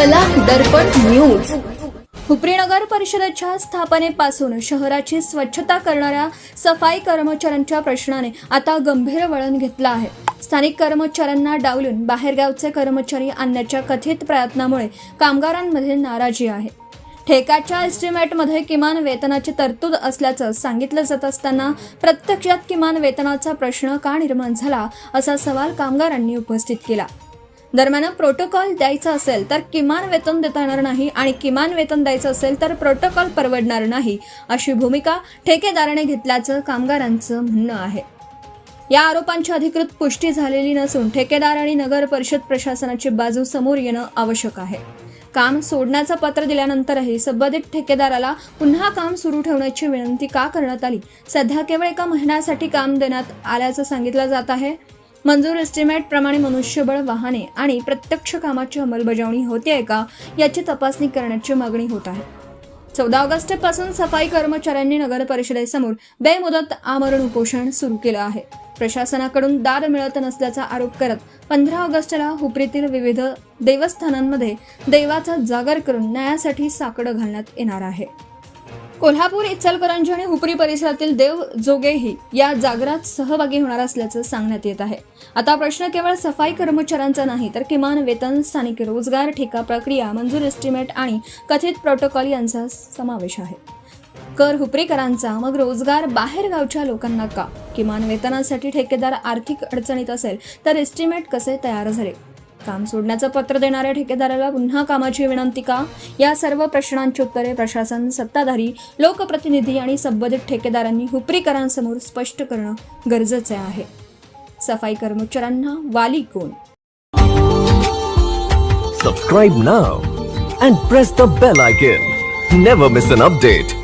चला दर्पण न्यूज। हुपरी नगर परिषदेच्या स्थापनेपासून शहराची स्वच्छता करणाऱ्या सफाई कर्मचाऱ्यांच्या प्रश्नाने आता गंभीर वळण घेतलं आहे। स्थानिक कर्मचाऱ्यांना डावलून बाहेरगावचे कर्मचारी आणण्याच्या कथित प्रयत्नामुळे कामगारांमध्ये नाराजी आहे। ठेक्याच्या एस्टिमेटमध्ये किमान वेतनाची तरतूद असल्याचं सांगितलं जात असताना प्रत्यक्षात किमान वेतनाचा प्रश्न का निर्माण झाला असा सवाल कामगारांनी उपस्थित केला। दरम्यान प्रोटोकॉल द्यायचा असेल तर किमान वेतन देता येणार नाही आणि किमान वेतन द्यायचं असेल तर प्रोटोकॉल परवडणार नाही अशी भूमिका ठेकेदाराने घेतल्याचं कामगारांचं म्हणणं आहे। या आरोपांची अधिकृत पुष्टी झालेली नसून ठेकेदार आणि नगर परिषद प्रशासनाची बाजू समोर येणं आवश्यक आहे। काम सोडण्याचं पत्र दिल्यानंतरही संबंधित ठेकेदाराला पुन्हा काम सुरू ठेवण्याची विनंती का करण्यात आली? सध्या केवळ एका महिन्यासाठी काम देण्यात आल्याचं सांगितलं जात आहे। मंजूर एस्टिमेट प्रमाणे मनुष्यबळ, वाहने आणि प्रत्यक्ष कामाची अंमलबजावणी होते का याची तपासणी करण्याची मागणी होत आहे। 14 ऑगस्टपासून सफाई कर्मचाऱ्यांनी नगर परिषदेसमोर बेमुदत आमरण उपोषण सुरू केलं आहे। प्रशासनाकडून दाद मिळत नसल्याचा आरोप करत 15 ऑगस्टला हुपरीतील विविध देवस्थानांमध्ये देवाचा जागर करून न्यायासाठी साकडं घालण्यात येणार आहे। कोल्हापूर, इचलकरंजी आणि हुपरी परिसरातील देव जोगेही या जागरात सहभागी होणार असल्याचं सांगण्यात येत आहे। आता प्रश्न केवळ सफाई कर्मचाऱ्यांचा नाही तर किमान वेतन, स्थानिक रोजगार, ठेका प्रक्रिया, मंजूर एस्टिमेट आणि कथित प्रोटोकॉल यांचा समावेश आहे। कर हुपरीकरांचा, मग रोजगार बाहेरगावच्या लोकांना का? किमान वेतनासाठी ठेकेदार आर्थिक अडचणीत असेल तर एस्टिमेट कसे तयार झाले? काम सोडण्याचं पत्र देणाऱ्या ठेकेदाराला पुन्हा कामाची विनंती का? या सर्व प्रश्नांची उत्तरे प्रशासन, सत्ताधारी, लोकप्रतिनिधी आणि संबंधित ठेकेदारांनी हुपरीकरांसमोर स्पष्ट करणं गरजेचं आहे। सफाई कर्मचाऱ्यांना वाली कोण? Subscribe now and press the bell icon. Never miss an update.